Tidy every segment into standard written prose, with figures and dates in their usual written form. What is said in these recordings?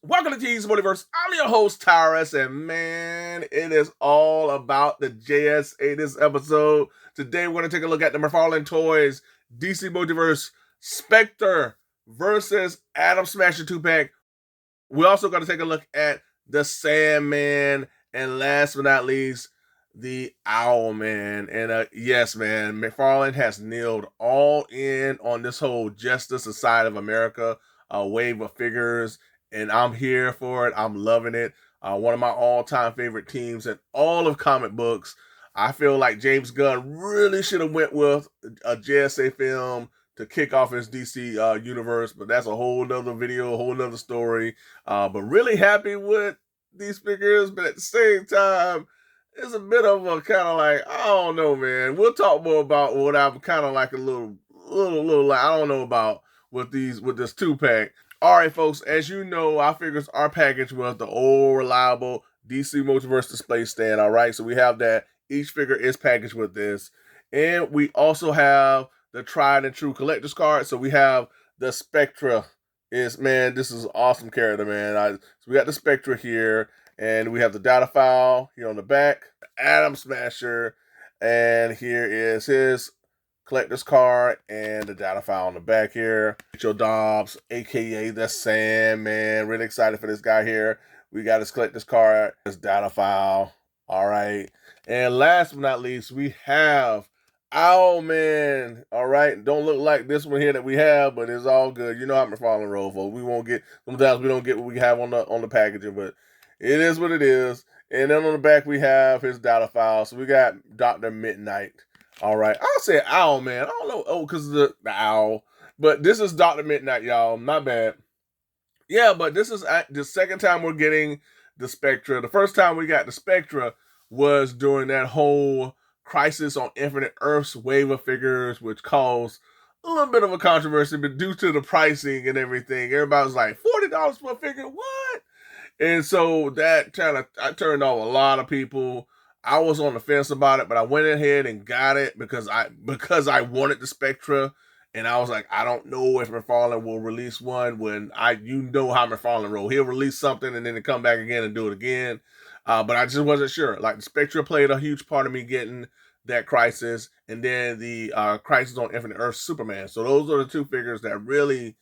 Welcome to DC Multiverse. I'm your host, Tyrus, and man, it is all about the JSA this episode. Today, we're going to take a look at the McFarlane Toys DC Multiverse Spectre versus Atom Smasher 2-pack. We're also going to take a look at the Sandman, and last but not least, the Owlman. And yes, man, McFarlane has nailed all in on this whole Justice Society of America wave of figures, and I'm here for it. I'm loving it. One of my all-time favorite teams in all of comic books. I feel like James Gunn really should have went with a JSA film to kick off his DC universe, but that's a whole nother video, a whole nother story. But really happy with these figures, but at the same time, it's a bit of a kind of like, I don't know, man. We'll talk more about what I'm kind of like a little like, I don't know about with this 2-pack. All right, folks, as you know, our figures are packaged with the old reliable DC Multiverse display stand. All right, so we have that. Each figure is packaged with this. And we also have the tried and true collector's card. So we have the Spectre. Man, this is an awesome character, man. So we got the Spectre here, and we have the data file here on the back, Atom Smasher, and here is his collector's card and the data file on the back here. Joe Dobbs, aka the Sandman. Really excited for this guy here. We got his collector's card, his data file. All right. And last but not least, we have Owlman. All right. Don't look like this one here that we have, but it's all good. You know how McFarlane roll, folks. We won't get, sometimes we don't get what we have on the packaging, but it is what it is. And then on the back, we have his data file. So we got Dr. Midnite. All right. I'll say Owlman. I don't know. Oh, because the owl. But this is Dr. Midnite, y'all. Not bad. Yeah, but this is the second time we're getting the Spectre. The first time we got the Spectre was during that whole Crisis on Infinite Earths wave of figures, which caused a little bit of a controversy, but due to the pricing and everything, everybody was like, $40 for a figure? What? And so that I turned off a lot of people. I was on the fence about it, but I went ahead and got it because I wanted the Spectre, and I was like, I don't know if McFarlane will release one when you know how McFarlane roll. He'll release something and then come back again and do it again. But I just wasn't sure. Like the Spectre played a huge part of me getting that Crisis, and then the Crisis on Infinite Earth Superman. So those are the two figures that really,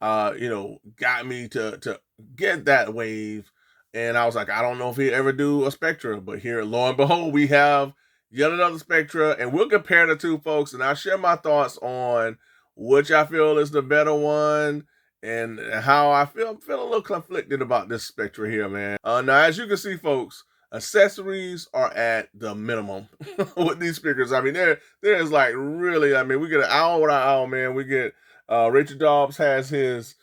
got me to get that wave. And I was like, I don't know if he'll ever do a Spectre, but here, lo and behold, we have yet another Spectre, and we'll compare the two, folks, and I'll share my thoughts on which I feel is the better one and how I feel. I'm feeling a little conflicted about this Spectre here, man. Now, as you can see, folks, accessories are at the minimum with these figures. I mean, there's like really, I mean, we get an owl with our owl, man. We get Richard Dobbs has his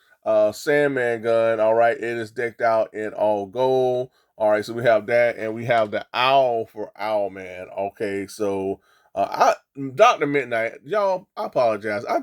Sandman gun. All right, it is decked out in all gold. All right, so we have that, and we have the owl for Owlman. Okay, so Dr. Midnite, y'all, I apologize. I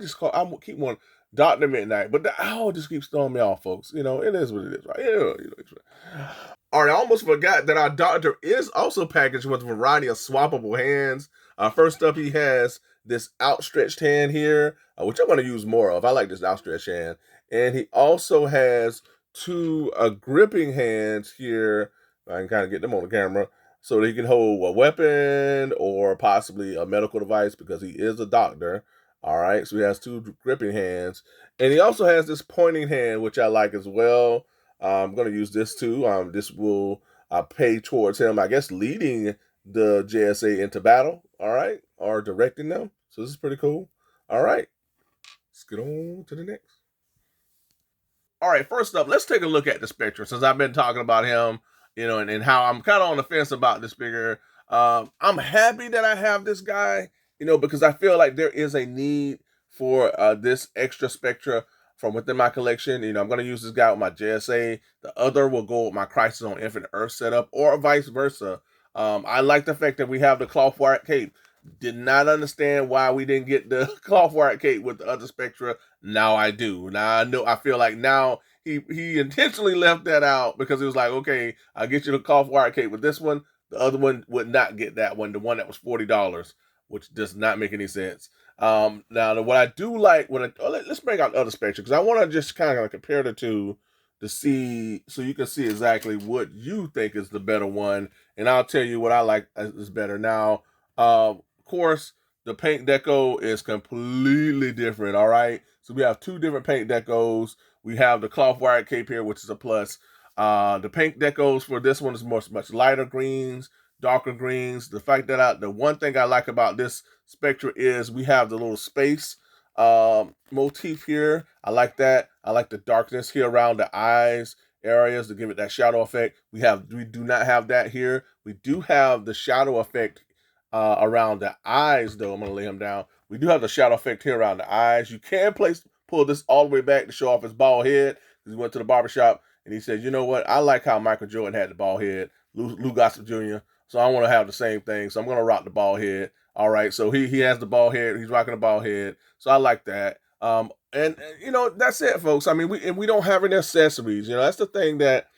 keep one Dr. Midnite, but the owl just keeps throwing me off, folks. You know, it is what it is, right? All right, I almost forgot that our Doctor is also packaged with a variety of swappable hands. First up, he has this outstretched hand here, which I'm going to use more of. I like this outstretched hand. And he also has two gripping hands here. I can kind of get them on the camera so that he can hold a weapon or possibly a medical device because he is a doctor. All right, so he has two gripping hands. And he also has this pointing hand, which I like as well. I'm going to use this too. This will pay towards him, I guess, leading the JSA into battle, all right, or directing them. So this is pretty cool. All right, let's get on to the next. All right, first up, let's take a look at the Spectre, since I've been talking about him, and how I'm kind of on the fence about this figure. I'm happy that I have this guy, because I feel like there is a need for this extra Spectre from within my collection. I'm going to use this guy with my JSA. The other will go with my Crisis on Infinite Earth setup, or vice versa. I like the fact that we have the cloth wired cape. Did not understand why we didn't get the cloth wired cape with the other Spectra. Now I do. Now I know. I feel like now he intentionally left that out because he was like, okay, I'll get you the cloth wired cape with this one. The other one would not get that one. The one that was $40, which does not make any sense. Now what I do like let's bring out the other Spectre because I want to just kind of compare the two to see, so you can see exactly what you think is the better one, and I'll tell you what I like is better. Now, of course, the paint deco is completely different. All right, so we have two different paint decos. We have the cloth wired cape here, which is a plus. The paint decos for this one is much lighter greens, darker greens. The fact that the one thing I like about this Spectre is we have the little space motif here. I like that. I like the darkness here around the eyes areas to give it that shadow effect. We do not have that here. We do have the shadow effect around the eyes, though. I'm gonna lay him down. We do have the shadow effect here around the eyes. You can pull this all the way back to show off his bald head, because he went to the barbershop and he said, you know what? I like how Michael Jordan had the bald head, Lou Gossett Jr. So I want to have the same thing. So I'm gonna rock the bald head. All right. So he has the bald head. He's rocking the bald head. So I like that. And you know, that's it, folks. I mean, we don't have any accessories. You know, that's the thing that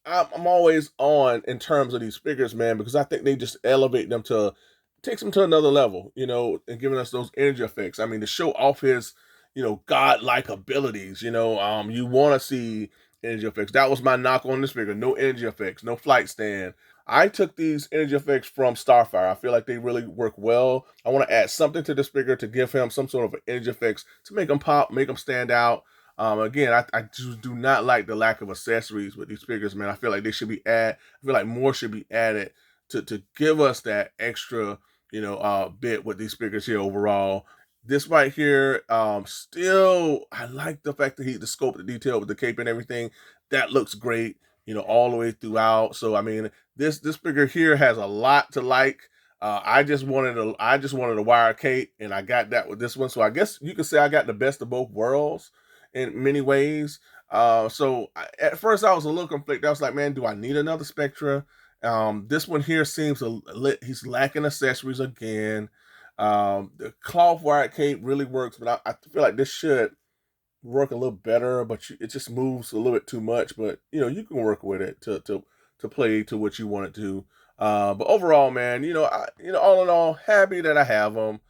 I'm always on in terms of these figures, man, because I think they just elevate them to takes them to another level, you know, and giving us those energy effects. I mean, to show off his, you know, godlike abilities, you know, you want to see energy effects. That was my knock on this figure. No energy effects, no flight stand. I took these energy effects from Starfire. I feel like they really work well. I want to add something to this figure to give him some sort of energy effects to make him pop, make him stand out. Again, I just do not like the lack of accessories with these figures, man. I feel like they should be I feel like more should be added to give us that extra, you know, bit with these figures here overall. This right here, still, I like the fact that the scope, the detail with the cape and everything, that looks great, you know, all the way throughout. So I mean, this figure here has a lot to like. I just wanted a wire cape, and I got that with this one. So I guess you could say I got the best of both worlds in many ways. At first I was a little conflicted. I was like, man, do I need another Spectre? This one here seems he's lacking accessories again. The cloth wired cape really works, but I feel like this should work a little better, but it just moves a little bit too much. But you know, you can work with it to play to what you want it to. But overall, man, all in all, happy that I have them.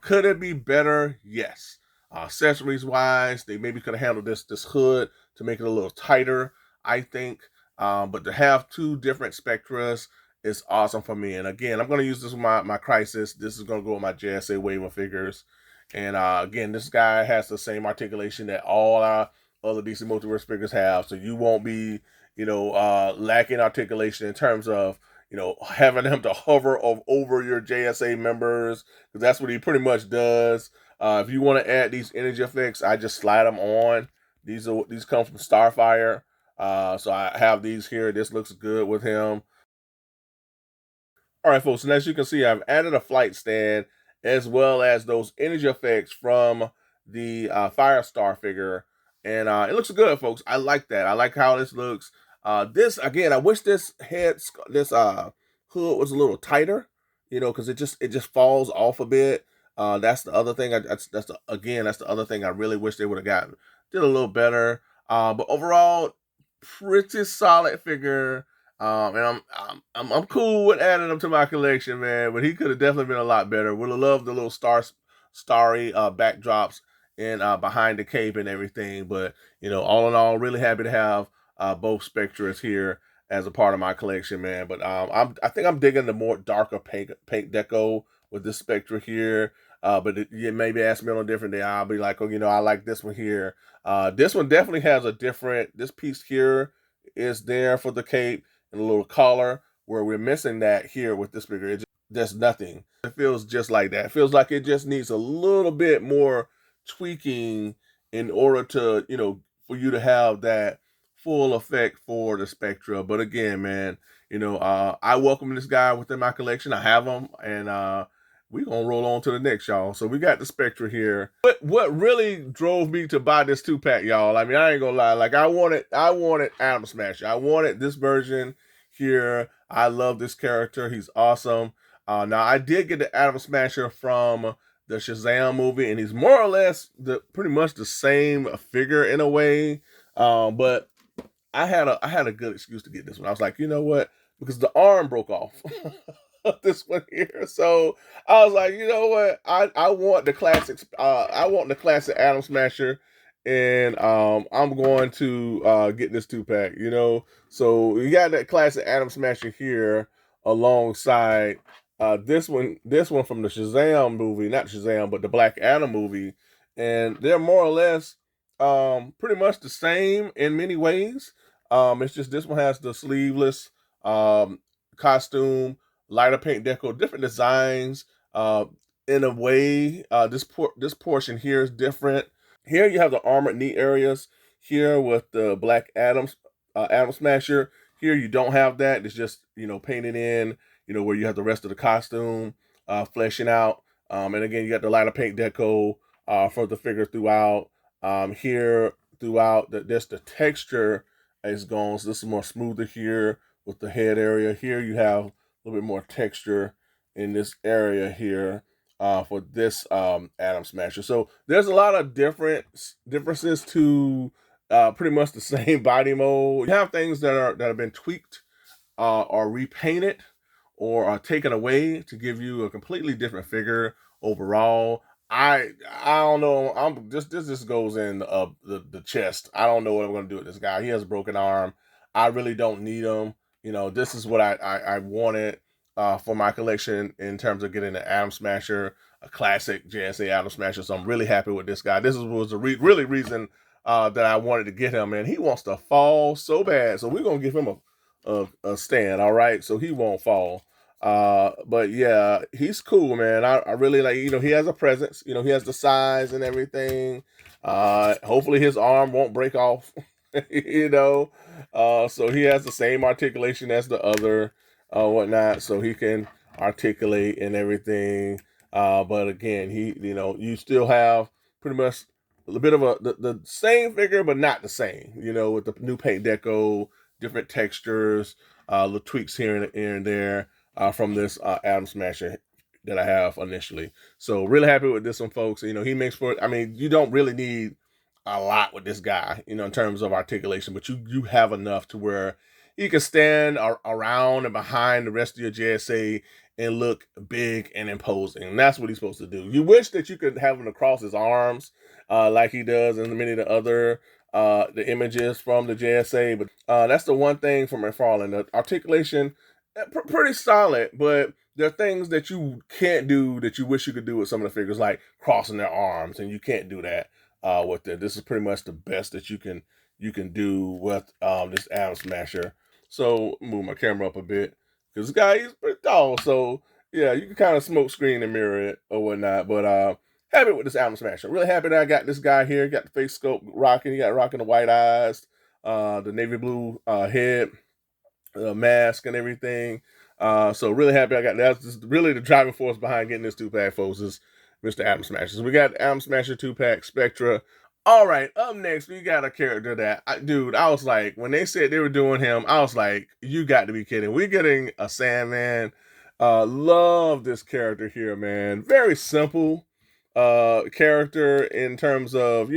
Could it be better? Yes. Accessories wise, they maybe could have handled this hood to make it a little tighter, I think. But to have two different Spectras is awesome for me. And again, I'm going to use this with my Crisis. This is going to go with my JSA wave of figures. And again, this guy has the same articulation that all our other DC Multiverse figures have. So you won't be, lacking articulation in terms of, having him to hover over your JSA members, because that's what he pretty much does. If you want to add these energy effects, I just slide them on. These come from Starfire. So I have these here. This looks good with him. All right, folks, and as you can see, I've added a flight stand as well as those energy effects from the Firestar figure. And it looks good, folks. I like that. I like how this looks. This, again, I wish this hood was a little tighter, because it just falls off a bit. That's the other thing. That's the other thing I really wish they would have gotten. Did a little better. But overall, pretty solid figure. And I'm cool with adding them to my collection, man. But he could have definitely been a lot better. Would have loved the little starry backdrops and behind the cape and everything. But all in all, really happy to have both Spectres here as a part of my collection, man. But I think I'm digging the more darker paint deco with this Spectre here. But you maybe ask me on a different day, I'll be like, oh, I like this one here. This one definitely has this piece here is there for the cape and a little collar, where we're missing that here with this figure. There's nothing. It feels just like that. It feels like it just needs a little bit more tweaking in order to, for you to have that full effect for the Spectra. But again, man, I welcome this guy within my collection. I have him, and we're going to roll on to the next, y'all. So we got the Spectre here. But what really drove me to buy this 2-pack, y'all, I mean, I ain't going to lie. Like, I wanted Atom Smasher. I wanted this version here. I love this character. He's awesome. Now, I did get the Atom Smasher from the Shazam movie, and he's more or less pretty much the same figure in a way. But I had a good excuse to get this one. I was like, you know what? Because the arm broke off. This one here. So I was like, you know what? I want the classic. I want the classic Atom Smasher, and I'm going to get this 2-pack. So you got that classic Atom Smasher here alongside this one from the Shazam movie, not Shazam, but the Black Adam movie, and they're more or less pretty much the same in many ways. It's just this one has the sleeveless um, costume, lighter paint deco, different designs. In a way, this portion here is different. Here you have the armored knee areas here with the Black Atom Smasher. Here you don't have that. It's just painted in. Where you have the rest of the costume fleshing out. And again, you got the lighter paint deco for the figure throughout. Here throughout, just the texture is gone. So this is more smoother here with the head area. Here you have a little bit more texture in this area here for this Atom Smasher. So there's a lot of differences to pretty much the same body mold. You have things that have been tweaked or repainted or are taken away to give you a completely different figure overall. I don't know. This just goes in the chest. I don't know what I'm gonna do with this guy. He has a broken arm. I really don't need him. This is what I wanted for my collection in terms of getting the Atom Smasher, a classic JSA Atom Smasher. So I'm really happy with this guy. This was the really reason that I wanted to get him, and he wants to fall so bad. So we're gonna give him a stand, all right? So he won't fall. But yeah, he's cool, man. I really like, he has a presence, he has the size and everything. Hopefully his arm won't break off, so he has the same articulation as the other, whatnot, so he can articulate and everything. But again, you still have pretty much a little bit of the same figure, but not the same, with the new paint deco, different textures, little tweaks here and there from this Atom Smasher that I have initially. So really happy with this one, folks. He makes for, you don't really need a lot with this guy, in terms of articulation, but you have enough to where he can stand around and behind the rest of your JSA and look big and imposing. And that's what he's supposed to do. You wish that you could have him across his arms like he does in many of the other the images from the JSA, but that's the one thing from McFarlane. The articulation, pretty solid, but there are things that you can't do that you wish you could do with some of the figures, like crossing their arms, and you can't do that with it. This is pretty much the best that you can do with this Atom Smasher. So move my camera up a bit because this guy is pretty tall. So yeah, you can kind of smoke screen and mirror it or whatnot. But happy with this Atom Smasher. Really happy that I got this guy here. Got the face sculpt rocking. He got rocking the white eyes, the navy blue head, mask and everything. So really happy I got that. That's just really the driving force behind getting this 2-pack, folks, is Mr. Atom Smasher. So we got Atom Smasher 2-pack, Spectre. All right, up next, we got a character that, I was like, when they said they were doing him, I was like, you got to be kidding. We're getting a Sandman. Love this character here, man. Very simple character in terms of,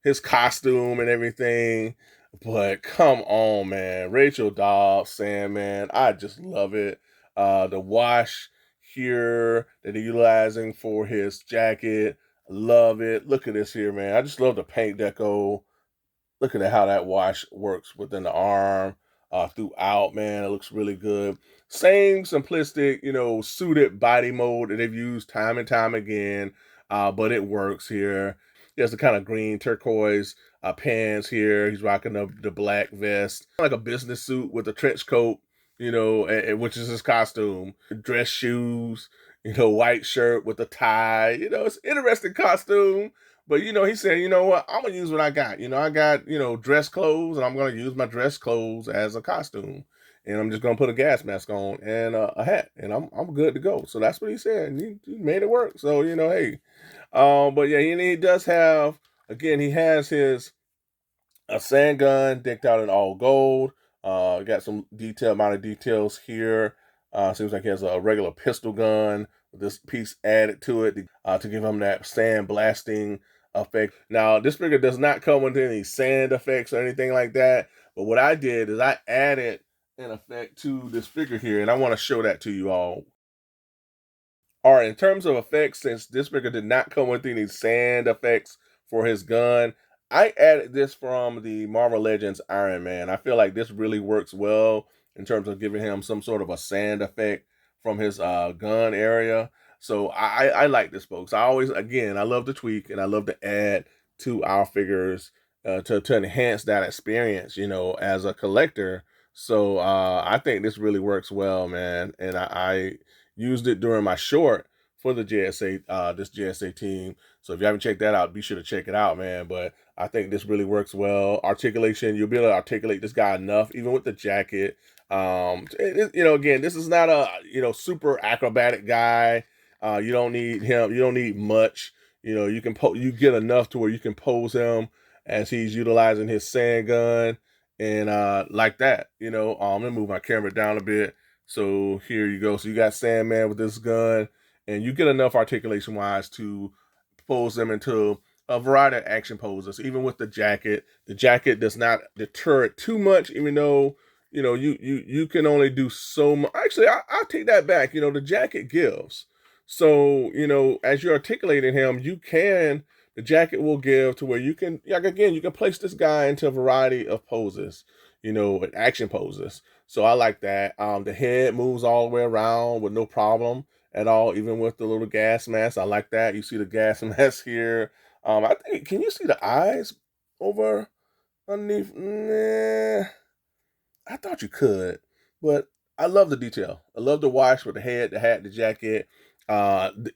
his costume and everything. But come on, man. Rachel Dobbs, Sandman. I just love it. The wash here that they're utilizing for his jacket. Love it. Look at this here, man. I just love the paint deco. Looking at how that wash works within the arm throughout, man. It looks really good. Same simplistic, suited body mold that they've used time and time again, but it works here. He has the kind of green turquoise pants here. He's rocking the black vest, like a business suit with a trench coat, which is his costume. Dress shoes, white shirt with a tie. It's an interesting costume. But he said, you know what, I'm gonna use what I got. I got, dress clothes, and I'm gonna use my dress clothes as a costume. And I'm just gonna put a gas mask on and a hat, and I'm good to go. So that's what he said, and he made it work. So hey, but yeah, he does have, again, he has his a sand gun decked out in all gold. Got some amount of details here. Seems like he has a regular pistol gun with this piece added to it to give him that sand blasting effect. Now, this figure does not come with any sand effects or anything like that. But what I did is I added an effect to this figure here, and I want to show that to you all. All right, in terms of effects, since this figure did not come with any sand effects for his gun, I added this from the Marvel Legends Iron Man. I feel like this really works well in terms of giving him some sort of a sand effect from his gun area. So I like this, folks. I always, again, I love to tweak and I love to add to our figures to enhance that experience, as a collector. So I think this really works well, man. And I used it during my short for the JSA, this JSA team. So if you haven't checked that out, be sure to check it out, man. But I think this really works well. Articulation, you'll be able to articulate this guy enough, even with the jacket. Again, this is not a super acrobatic guy. You don't need him. You don't need much. You can you get enough to where you can pose him as he's utilizing his sand gun and like that. Let me move my camera down a bit. So here you go. So you got Sandman with this gun, and you get enough articulation wise to pose them into a variety of action poses. Even with the jacket does not deter it too much, even though you can only do so much. Actually, I'll take that back. The jacket gives. So as you're articulating him, the jacket will give to where you can, like, again, you can place this guy into a variety of poses, action poses. So I like that. The head moves all the way around with no problem at all, even with the little gas mask. I like that. You see the gas mask here. I think, can you see the eyes over underneath? Nah, I thought you could, but I love the detail. I love the wash with the head, the hat, the jacket.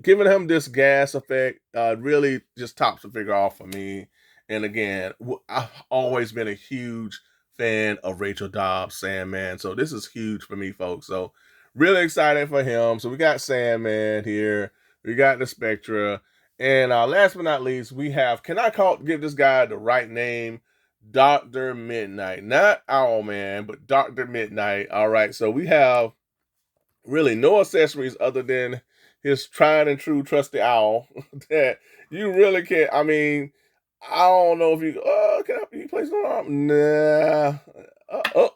Giving him this gas effect really just tops the figure off for me. And again, I've always been a huge fan of Rachel Dobbs, Sandman. So this is huge for me, folks. So really excited for him. So we got Sandman here. We got the Spectre. And last but not least, we have, give this guy the right name? Dr. Midnite. Not Owlman, but Dr. Midnite. All right. So we have really no accessories other than his tried and true trusty owl that you really can't. I mean, I don't know if you can you place it on arm? Nah.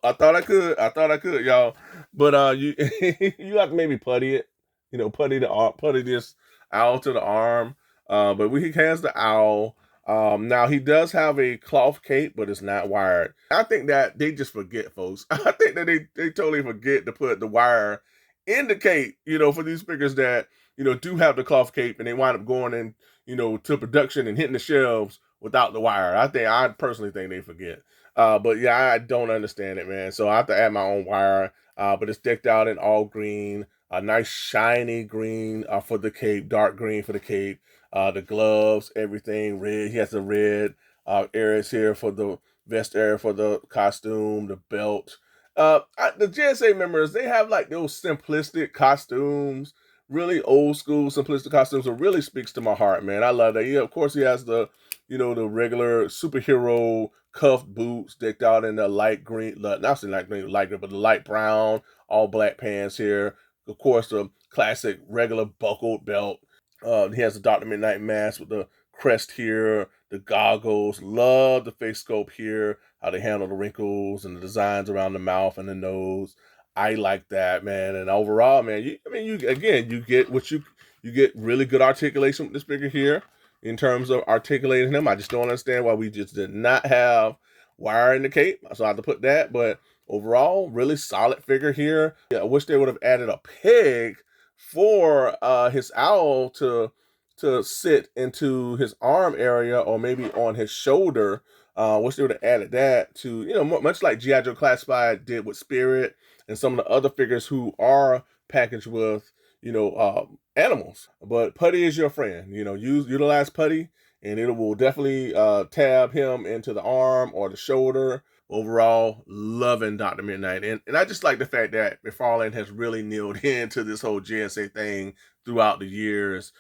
I thought I could. I thought I could, y'all. But you you have to maybe putty it. Putty the arm, putty this owl to the arm. But he has the owl. Now he does have a cloth cape, but it's not wired. I think that they just forget, folks. I think that they totally forget to put the wire in the cape, for these figures that, do have the cloth cape and they wind up going in, to production and hitting the shelves without the wire. I personally think they forget. But yeah, I don't understand it, man. So I have to add my own wire. But it's decked out in all green, a nice shiny green for the cape, dark green for the cape. The gloves, everything red. He has the red areas here for the vest area for the costume, the belt. The JSA members, they have like those simplistic costumes, really old school simplistic costumes. It really speaks to my heart, man. I love that. Yeah, of course he has the regular superhero cuffed boots decked out in the light green, not saying light green, light green, but the light brown, all black pants here. Of course, the classic regular buckled belt. He has the Dr. Midnight mask with the crest here, the goggles. Love the face sculpt here, how they handle the wrinkles and the designs around the mouth and the nose. I like that, man. And overall, man, you get you get really good articulation with this figure here in terms of articulating him. I just don't understand why we just did not have wire in the cape. So I have to put that, but overall, really solid figure here. Yeah, I wish they would have added a peg for his owl to sit into his arm area or maybe on his shoulder. Wish they would have added that to, much like G.I. Joe Classified did with Spirit and some of the other figures who are packaged with, animals. But putty is your friend. Utilize putty and it will definitely tab him into the arm or the shoulder. Overall, loving Dr. Midnite. And I just like the fact that McFarlane has really kneeled into this whole JSA thing throughout the years.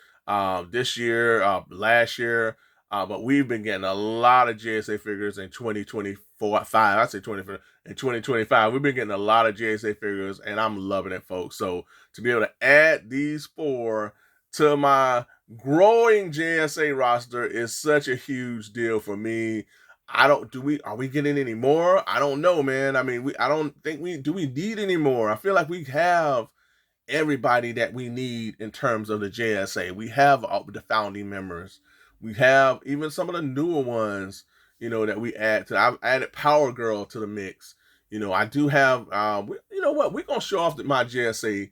This year, last year, but we've been getting a lot of JSA figures in 2024, 5. I say 20 in 2025. We've been getting a lot of JSA figures, and I'm loving it, folks. So to be able to add these 4 to my growing JSA roster is such a huge deal for me. Are we getting any more? I don't know, man. I mean, I don't think do we need any more? I feel like we have everybody that we need in terms of the JSA. We have all the founding members. We have even some of the newer ones. that we add to. I've added Power Girl to the mix. I do have, you know what? We're going to show off my JSA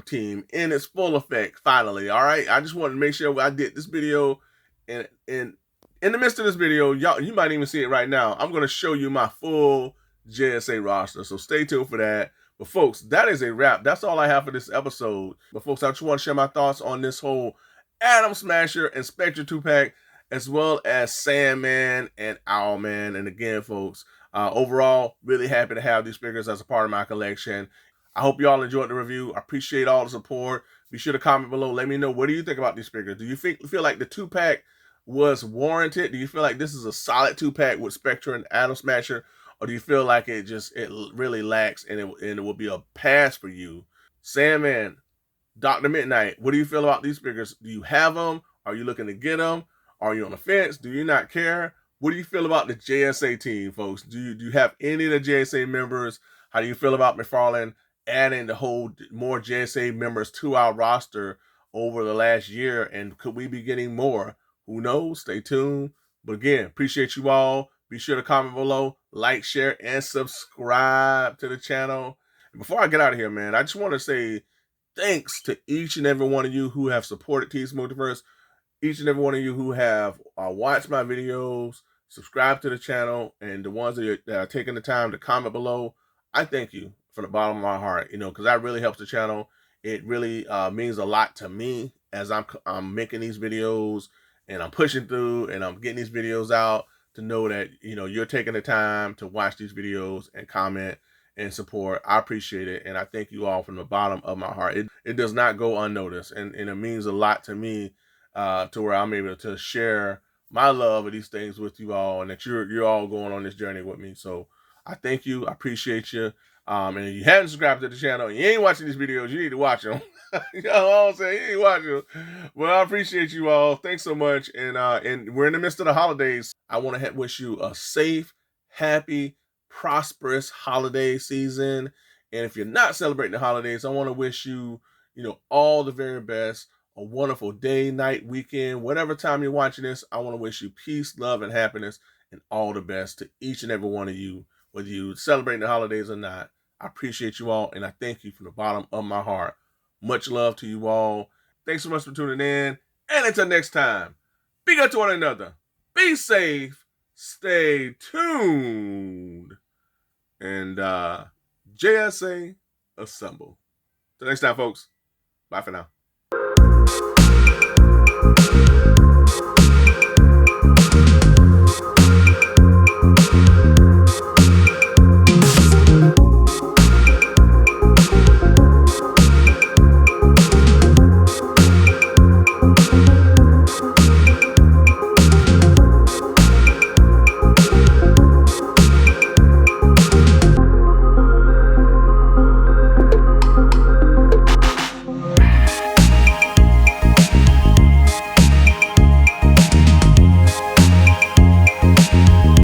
team in its full effect, finally, all right? I just wanted to make sure I did this video, and in the midst of this video, you might even see it right now. I'm going to show you my full JSA roster, so stay tuned for that. But folks, that is a wrap. That's all I have for this episode. But folks, I just want to share my thoughts on this whole Atom Smasher and Spectre 2-pack, as well as Sandman and Owlman. And again, folks, overall, really happy to have these figures as a part of my collection. I hope you all enjoyed the review. I appreciate all the support. Be sure to comment below. Let me know, what do you think about these figures? Do you feel like the 2-pack was warranted? Do you feel like this is a solid 2-pack with Spectre and Atom Smasher? Or do you feel like it really lacks and it will be a pass for you? Sandman, Dr. Midnite, what do you feel about these figures? Do you have them? Are you looking to get them? Are you on the fence? Do you not care? What do you feel about the JSA team, folks? Do you have any of the JSA members? How do you feel about McFarlane adding the whole more JSA members to our roster over the last year? And could we be getting more? Who knows? Stay tuned. But again, appreciate you all. Be sure to comment below, like, share, and subscribe to the channel. And before I get out of here, man, I just want to say thanks to each and every one of you who have supported DC Multiverse, each and every one of you who have watched my videos, subscribed to the channel, and the ones that are taking the time to comment below. I thank you from the bottom of my heart, because that really helps the channel. It really means a lot to me as I'm making these videos and I'm pushing through and I'm getting these videos out, to know that, you're taking the time to watch these videos and comment and support. I appreciate it. And I thank you all from the bottom of my heart. It does not go unnoticed. And it means a lot to me, to where I'm able to share my love of these things with you all, and that you're all going on this journey with me. So I thank you. I appreciate you. And if you haven't subscribed to the channel and you ain't watching these videos, you need to watch them. You know what I'm saying? You ain't watching them. Well, I appreciate you all. Thanks so much. And we're in the midst of the holidays. I want to wish you a safe, happy, prosperous holiday season. And if you're not celebrating the holidays, I want to wish you, all the very best. A wonderful day, night, weekend, whatever time you're watching this. I want to wish you peace, love, and happiness, and all the best to each and every one of you, whether you celebrating the holidays or not. I appreciate you all, and I thank you from the bottom of my heart. Much love to you all. Thanks so much for tuning in, and until next time, be good to one another. Be safe. Stay tuned. And JSA assemble. Till next time, folks. Bye for now.